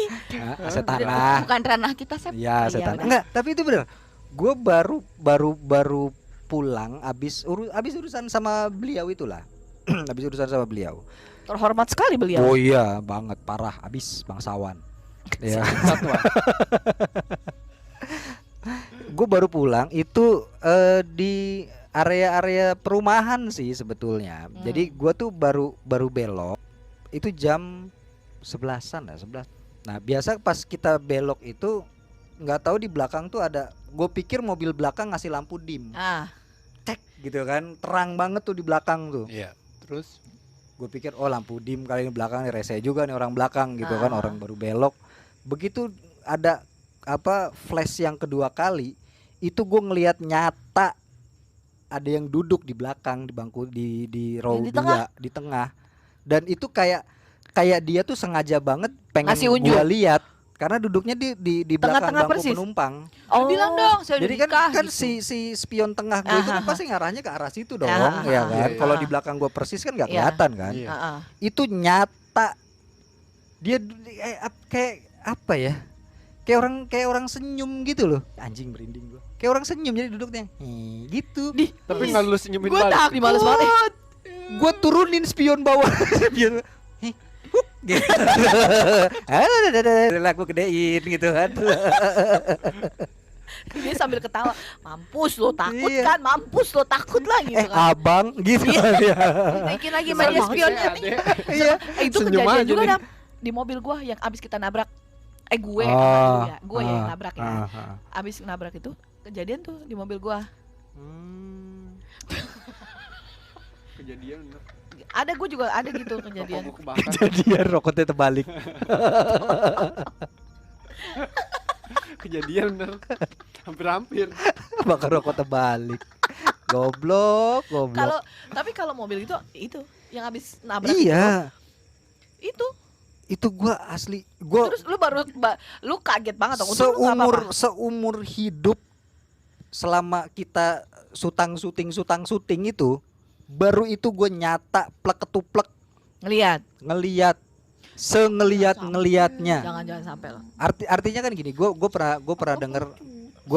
aset tanah. Bukan ranah kita, Sep. Iya, aset Iya, tanah. udah. Enggak, tapi itu benar. Gue baru pulang abis urusan sama beliau itulah. Habis urusan sama beliau. Terhormat sekali beliau. Oh iya, banget parah, habis bangsawan. Ya. Satwa. Gue baru pulang itu di area-area perumahan sih sebetulnya. Jadi gue tuh baru belok itu jam 11-an lah, 11. Nah, biasa pas kita belok itu nggak tahu di belakang tuh ada, gue pikir mobil belakang ngasih lampu dim. Ah, Cek gitu kan, terang banget tuh di belakang tuh. Iya. Terus Gue pikir oh lampu dim kali ini belakang nih, rese juga nih orang belakang gitu kan, Ah. orang baru belok. Begitu ada flash yang kedua kali, itu gue ngelihat nyata ada yang duduk di belakang di bangku di row Di 2 tengah? di tengah. Dan itu kayak dia tuh sengaja banget pengen Ngasih unjuk. gua lihat karena duduknya di belakang Tengah-tengah bangku persis. penumpang. Oh, Bilang dong, saya udah Jadi kan nikah gitu. si spion tengah gue itu kan Aha. pasti ngarahnya ke arah situ dong, Aha. ya kan. Iya, Kalau iya. di belakang gue persis kan nggak Iya. kelihatan kan. Iya. Heeh. Itu nyata dia kayak apa ya? Kayak orang senyum gitu loh. Anjing merinding gue. Kayak orang senyum jadi duduknya. Gitu. Tapi nggak lu senyumin Gue balik. takut males banget. Gue turunin spion bawah. Spion. Gitu. Lah gue gedein gitu kan. Dia sambil ketawa, mampus lo takut Iya. kan, mampus lo takut lah gitu kan. Abang gitu kan ya. Naikin lagi Kesel main banget spionnya. ya, Ade. Iya. Itu Senyum kejadian aja juga nih. Dam, di mobil gua yang abis kita nabrak. Gue Oh, ya, gue yang nabrak ya. ah. Abis nabrak itu kejadian tuh di mobil gua. Kejadian bener. Ada gue juga ada gitu kejadian. Rokok gua kebakar. Kejadian rokoknya terbalik. Kejadian bener. Hampir-hampir. Bakar rokok terbalik. Goblok. Tapi kalau mobil itu yang abis nabrak Iya, itu itu gua asli gua terus lu kaget banget dong. Untung lu nggak apa-apa. seumur hidup selama kita syuting itu baru itu gue nyata plek ketuplek ngeliat ngeliatnya. Jangan sampai lah. Artinya kan gini, gue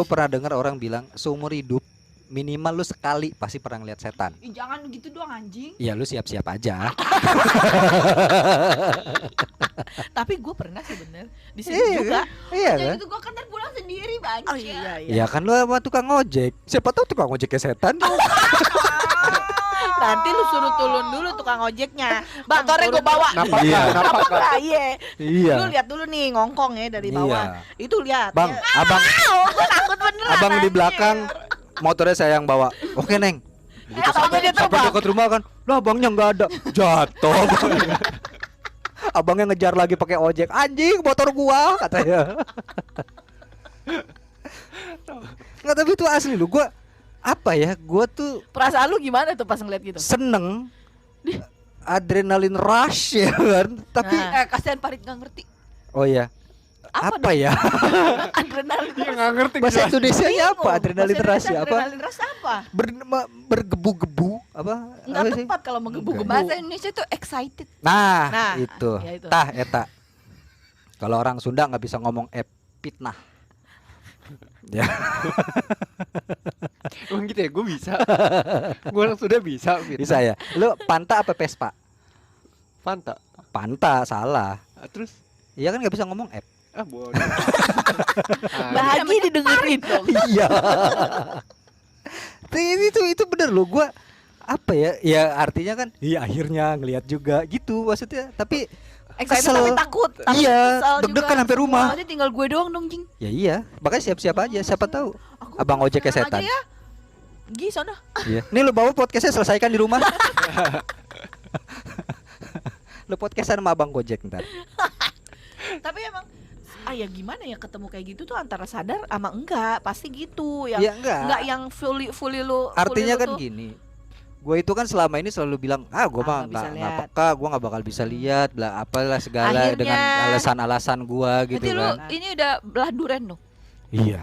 pernah dengar orang bilang seumur hidup minimal lu sekali pasti pernah ngeliat setan. Ih, jangan gitu doang anjing. Ya lu siap-siap aja. Tapi gue pernah sih bener di sini Iya juga. Iya Jadi kan? itu gua kan ntar pulang sendiri banyak. Oh iya. Ya kan lu sama tukang ojek. Siapa tahu tukang ojeknya setan. Nanti lu suruh turun dulu tukang ojeknya. Bang, motornya gue bawa. Napak Iya. napak Lah, iya. Iya. Lu lihat dulu nih ngongkong ya dari bawah. Itu lihat. Bang, ya. abang Gue takut beneran. abang di anjir. belakang motornya saya yang bawa. Oke, Neng. Abangnya dia Sampai terbang. dekat rumah kan, lah abangnya nggak ada, jatuh. Abangnya ngejar lagi pakai ojek, anjing motor gua katanya. Nggak, tapi itu asli lu, gua tuh Perasaan lu gimana tuh pas ngeliat gitu? seneng, adrenalin rush ya kan, tapi Nah. Kasihan Farid nggak ngerti. oh ya, apa ya, Adrenalin. Dia nggak ngerti bahasa jelas. Indonesianya apa, Bingung. adrenalin Bahasa rush ya, Indonesia apa, Adrenalin rush apa? bergebu-gebu, apa Enggak sih? tepat kalau menggebu-gebu. Bahasa Indonesia tuh excited. Nah, Nah, itu. ya itu. Tah eta. Kalau orang Sunda nggak bisa ngomong fitnah. Ya. Emang gitu ya, gue bisa. Gue orang sudah bisa. Fit. Bisa ya. Lu Panta apa Vespa? Fanta. Panta, salah. Terus Iya kan nggak bisa ngomong F. bodoh. Bahagia didengerin dong. Iya. itu bener loh, gua apa ya? Ya artinya kan iya akhirnya ngelihat juga gitu maksudnya. Tapi Excited kesel. tapi takut. Tapi Iya, kesel deg-degan juga. sampai rumah. Soalnya tinggal gue doang dong, Jing. Ya iya, makanya siap-siap aja, siapa tahu Aku abang ojeknya tenang setan. aja ya. Gi sana. Iya. Nih lu bawa podcastnya selesaikan di rumah. Lu podcastan sama abang Gojek ntar. Tapi emang ya gimana ya ketemu kayak gitu tuh antara sadar sama enggak, pasti gitu yang Ya enggak. yang fully lu Artinya fully lu kan tuh- gini, gue itu kan selama ini selalu bilang, gue mah nggak bisa nggak lihat." peka, gue nggak bakal bisa lihat, bla apalah segala Akhirnya- dengan alasan-alasan gue gitu Berarti lu kan. ini udah belah duren dong. Iya.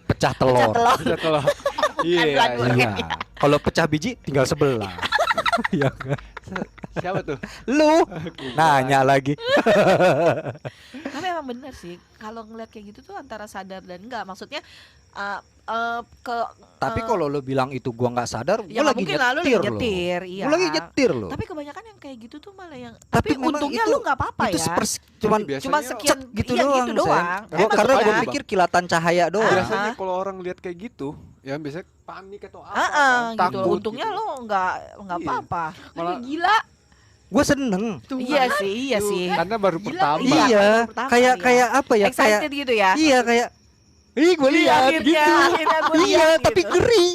Pecah telur. Pecah telur. Udah kalau iya. Bukan iya. Iya. Kalau pecah biji tinggal sebelah. Iya kan? Siapa tuh? Lu nanya lagi. Tapi emang bener sih kalau ngeliat kayak gitu tuh antara sadar dan enggak, maksudnya Tapi kalau lu bilang itu gua nggak sadar, ya gua nggak lagi mungkin lah lu nyetir lagi loh. nyetir, iya. Gua lagi nyetir loh. Tapi kebanyakan yang kayak gitu tuh malah yang Tapi tapi memang untungnya itu- lu nggak apa-apa Itu ya. cuman Biasanya Cuma sekian gitu iya, doang, gitu doang. Gua Emang karena suka. gua pikir kilatan cahaya doang. biasanya kalau orang lihat kayak gitu, ya biasanya panik atau apa? gitu. takut Untungnya gitu. lu nggak Iya. apa-apa. Malah Gila. Gua seneng. Iya sih, iya sih. karena baru Gila, pertama. Iya, Iya, baru pertama, kayak iya. kayak apa ya? Kayak Excited gitu ya. iya kayak gue lihat Akhirnya gitu. gua Iya, lihat tapi gitu. ngeri.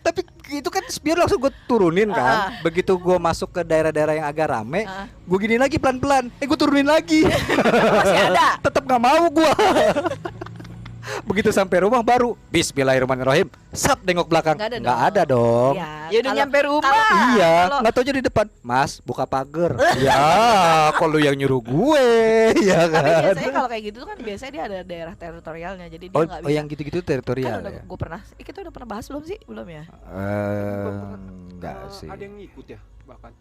Tapi itu kan spion langsung gue turunin kan. Begitu gue masuk ke daerah-daerah yang agak rame, gue gini lagi pelan-pelan. Gue turunin lagi. Masih ada. Tetap nggak mau gue. Begitu sampai rumah baru Bismillahirrahmanirrahim. Sap nengok belakang. Nggak Ada ada dong. Iya, Ya udah kalau- nyampe rumah. Iya, kalau- nggak tahu di depan. Mas, buka pagar. Ya, kalau yang nyuruh gue, ya Tapi kan. biasanya kalau kayak gitu kan biasanya dia ada daerah teritorialnya, jadi dia Oh, nggak oh bisa. yang gitu-gitu Kan teritorial udah ya. gue pernah, kita udah pernah bahas belum sih? Belum ya? Enggak sih. Ada yang ngikut ya bahkan.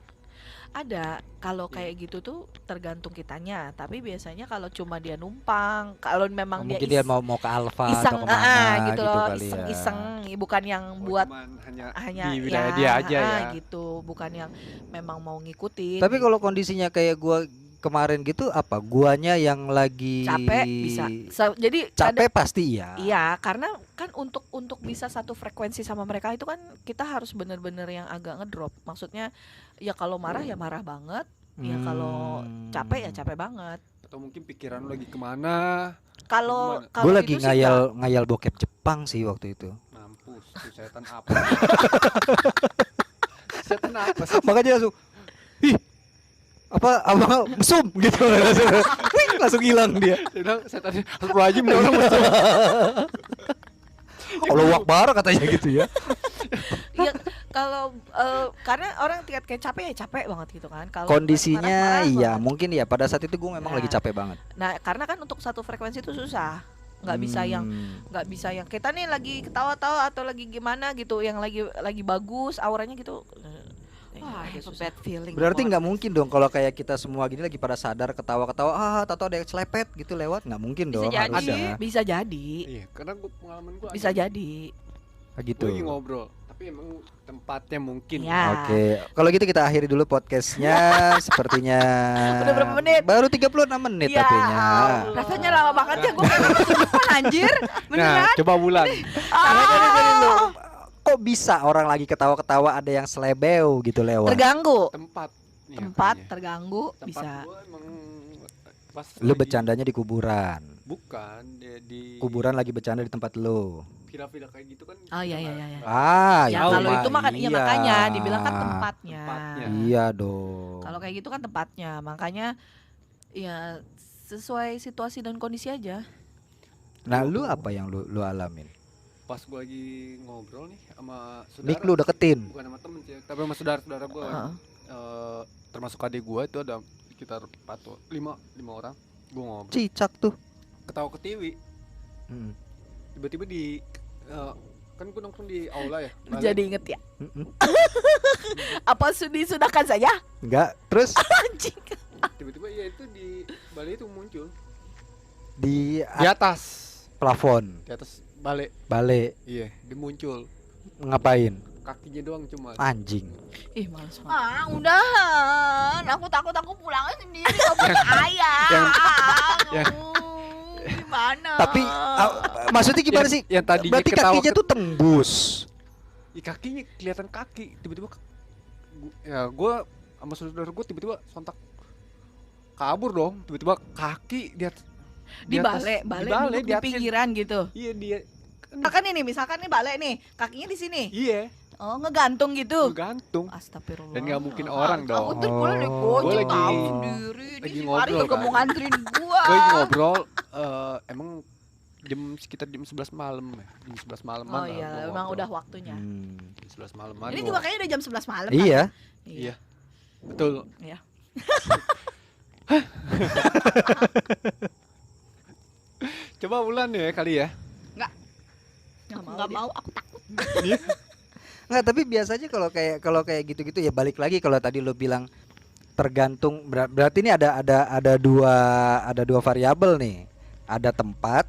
Ada, kalau kayak gitu tuh tergantung kitanya. Tapi biasanya kalau cuma dia numpang, kalau memang Mungkin dia mau ke Alfa iseng, atau kemana gitu loh, kali ya. iseng-iseng, bukan yang buat Cuman hanya di wilayah dia aja ya. gitu, bukan yang memang mau ngikutin. Tapi kalau kondisinya kayak gua kemarin gitu, apa guanya yang lagi capek bisa. Jadi capek pasti ya. iya, karena kan untuk bisa satu frekuensi sama mereka itu kan kita harus bener-bener yang agak ngedrop. Maksudnya ya kalau marah ya marah banget, ya kalau capek ya capek banget. Atau mungkin pikiran lu lagi kemana? Kalau Gimana? kalau Gue lagi itu sih ngayal bokep Jepang sih waktu itu. Mampus, tuh setan apa? Setan apa sih? Makanya langsung ih apa mesum gitu langsung, wing, langsung hilang dia. Dia bilang setan Astagfirullahaladzim dia orang mesum. Allah Akbar katanya gitu ya. Iya, kalau karena orang tingkat kayak capek ya capek banget gitu kan. Kalau Kondisinya marah-marah iya banget. mungkin ya pada saat itu gue memang Nah. lagi capek banget. Nah, karena kan untuk satu frekuensi itu susah. Nggak bisa yang kita nih lagi ketawa-tawa atau lagi gimana gitu, yang lagi bagus auranya gitu. Wah, agak itu susah. bad feeling. Berarti banget. nggak mungkin dong kalau kayak kita semua gini lagi pada sadar ketawa-ketawa tato ada yang celepet gitu lewat, nggak mungkin Bisa dong jadi. harusnya. Bisa jadi. Iya, karena pengalaman gua Bisa jadi. Gitu. Gue lagi ngobrol, tapi emang tempatnya mungkin. Ya. Oke, kalau gitu kita akhiri dulu podcastnya. Sepertinya Udah berapa menit? Baru 36 menit Ya, tapinya. rasanya lama banget ya, gue kayak masuk depan anjir. Nah, Beneran? coba bulan. Kok bisa orang lagi ketawa-ketawa ada yang selebeu gitu lewat? Terganggu. Tempat. Iya, Tempat kayaknya. terganggu Tempat bisa. gua emang pas Lu lagi- bercandanya di kuburan. Bukan di Kuburan lagi bercanda di tempat lu. villa-villa kayak gitu kan. Oh, iya, iya, iya, iya. Ah, Ya itu kalau mah itu mah kan ya iya. makanya dibilang kan tempatnya. Tempatnya. Iya dong. Kalau kayak gitu kan tempatnya, makanya ya sesuai situasi dan kondisi aja. Nah, lu apa yang lu alamin? Pas gua lagi ngobrol nih sama saudara. Mik lu deketin. Bukan sama temen sih, tapi sama saudara-saudara gua. Heeh. Termasuk adik gua itu ada sekitar 5 orang. Gua ngobrol. Cicak tuh. Ketawa ketiwi. Mm. Tiba-tiba di kan gua nongkrong di aula ya. balik. Jadi inget ya. Mm-mm. Apa disudahkan saja? Enggak, terus Anjing. Tiba-tiba ya itu di balai itu muncul di di atas. plafon Di atas balai. balik Iya, dia muncul. ngapain? Kakinya doang cuma. Anjing. Ih, males banget. Ah, udahan. Aku takut aku pulangnya sendiri gak punya ayah. yang- Gimana? Tapi maksudnya gimana sih? Yang tadinya Berarti ketawa kakinya tuh tembus. kakinya kelihatan kaki tiba-tiba gua sama saudara gua tiba-tiba sontak kabur dong, tiba-tiba kaki di atas Di atas- balai, duduk di atas- pinggiran gitu. Iya dia Misalkan ini, misalkan nih balai nih, kakinya di sini. iya Oh, ngegantung gitu. gantung Astagfirullah. dan nggak mungkin orang Aku dong. tuh pulang naik Oh. gojek Gua lagi- tahu sendiri. lagi Di ngobrol kagak kan. mau nganterin gua. Gue lagi ngobrol emang sekitar jam 11 malam ya. Jam 11 malaman Oh lah iya, gua emang ngobrol. udah waktunya. Jam 11 malaman. Ini gua- juga kayaknya udah jam 11 malam kan? Iya. Iya. Betul. Iya. Coba bulan ya kali ya. Nggak mau Nggak dia. mau, aku takut. Nggak, tapi biasanya kalau kayak gitu-gitu ya balik lagi kalau tadi lu bilang tergantung berarti ini ada dua variabel nih. Ada tempat,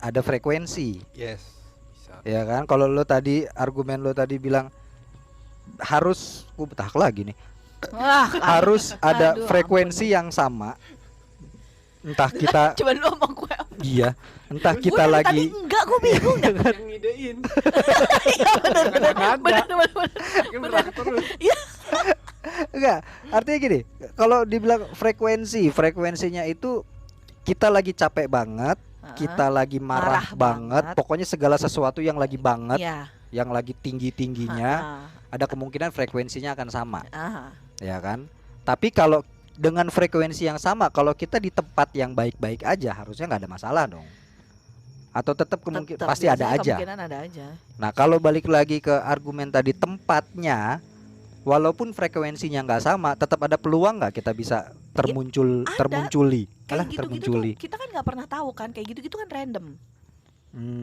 ada frekuensi. Yes. Bisa. Ya kan? Kalau lu tadi argumen lu tadi bilang harus betah lagi nih. Wah, Harus ada Aduh, frekuensi yang sama. Entah kita coba lu sama gue. iya, entah Gua kita dari tadi lagi enggak, gue bingung dah. Yang ngidein. Iya benar benar. Nggak ada. Benar. Kan berlaku terus. enggak, artinya gini, kalau dibilang frekuensinya itu kita lagi capek banget, kita lagi marah Marah banget, banget. pokoknya segala sesuatu yang lagi banget Iya. yang lagi tinggi-tingginya, Ah, ada kemungkinan frekuensinya akan sama, ah, ya kan? Tapi kalau dengan frekuensi yang sama, kalau kita di tempat yang baik-baik aja, harusnya nggak ada masalah dong. Atau tetap kemungkinan tetap pasti ada biasanya aja. kemungkinan ada aja. Nah, kalau balik lagi ke argumen tadi tempatnya, walaupun frekuensinya nggak sama, tetap ada peluang nggak kita bisa ada. termunculi. Kayak Alah, gitu-gitu termunculi. tuh kita kan nggak pernah tahu kan, kayak gitu-gitu kan random,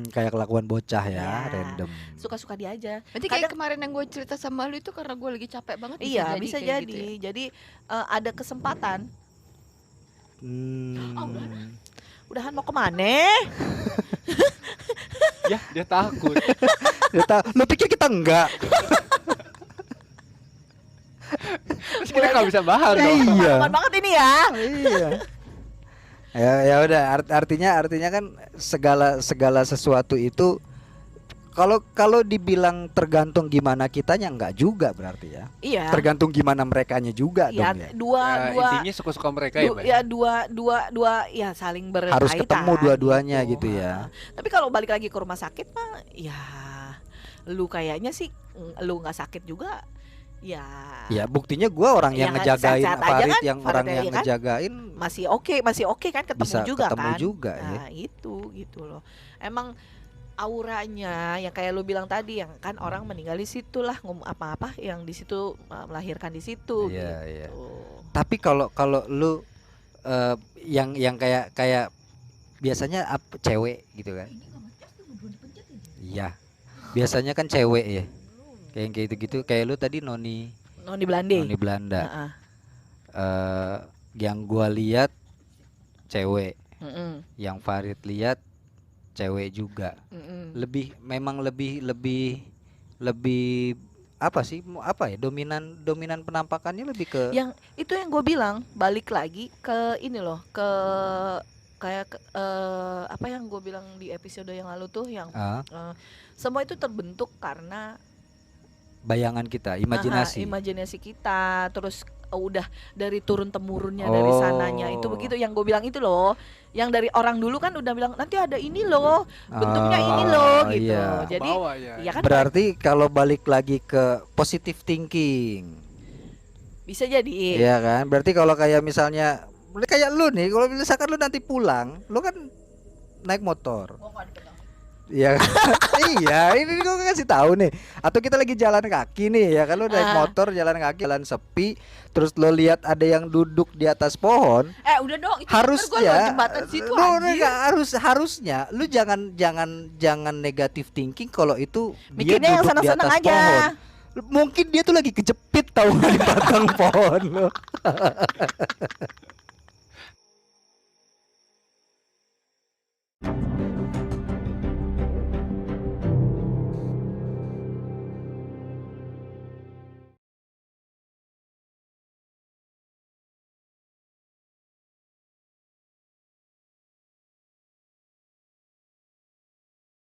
Kayak kelakuan bocah ya, Ya. random. suka-suka dia aja. Berarti kayak kemarin yang gue cerita sama lu itu karena gue lagi capek banget. Iya, bisa kayak jadi. gitu ya. Jadi ada kesempatan. Hmm. Udahan mau kemana? Ya, dia takut. Lu pikir kita enggak? Terus kita nggak bisa bahas dong. Iya. Aman banget ini ya. Iya. Ya udah, artinya kan segala sesuatu itu kalau dibilang tergantung gimana kitanya, enggak juga berarti ya. Iya. Tergantung gimana merekanya juga Iya, dong ya. dua Intinya suka-suka mereka ya, Mbak. ya dua ya saling berkaitan. Harus ketemu dua-duanya gitu Ha. ya. Tapi kalau balik lagi ke rumah sakit mah ya lu kayaknya sih lu nggak sakit juga ya. Ya buktinya gua orang yang Yang ngejagain sehat-sehat aja Farid, kan, yang orang Farid yang ya kan? ngejagain Masih oke kan ketemu bisa juga ketemu kan. juga ya. Nah, itu gitu loh. Emang auranya yang kayak lu bilang tadi, yang kan orang meninggal di situ lah, apa-apa yang di situ melahirkan di situ Iya, gitu. iya. Tapi kalau lu yang kayak biasanya cewek gitu kan. Iya. Biasanya kan cewek ya. Kayak gitu-gitu, kayak lu tadi Noni Noni Belande. Noni Belanda. Heeh. Yang gua lihat cewek, Mm-mm. yang Farid lihat cewek juga. Mm-mm. Memang lebih apa sih? Apa ya? Dominan penampakannya lebih ke Yang itu yang gue bilang, balik lagi ke ini loh, ke kayak apa yang gue bilang di episode yang lalu tuh, yang ah, semua itu terbentuk karena bayangan kita, imajinasi. imajinasi kita, terus udah dari turun temurunnya dari sananya itu Oh. begitu, yang gue bilang itu loh, yang dari orang dulu kan udah bilang nanti ada ini loh, bentuknya ini Oh, loh gitu. iya. Jadi Bawah ya. ya kan Berarti kalau balik lagi ke positive thinking, bisa jadi. iya kan? Berarti kalau kayak misalnya kayak lu nih, kalau misalkan lu nanti pulang, lu kan naik motor. Iya, iya. Ini gue kasih tahu nih. Atau kita lagi jalan kaki nih, ya kan lu naik motor jalan kaki, jalan sepi, terus lo lihat ada yang duduk di atas pohon. Udah dong, itu Harusnya, jembatan situ lu anjir. nggak harusnya lu jangan negatif thinking kalau itu dia Mikirnya yang duduk di senang-senang atas aja. pohon. Mungkin dia tuh lagi kejepit tahu nggak di batang pohon lo.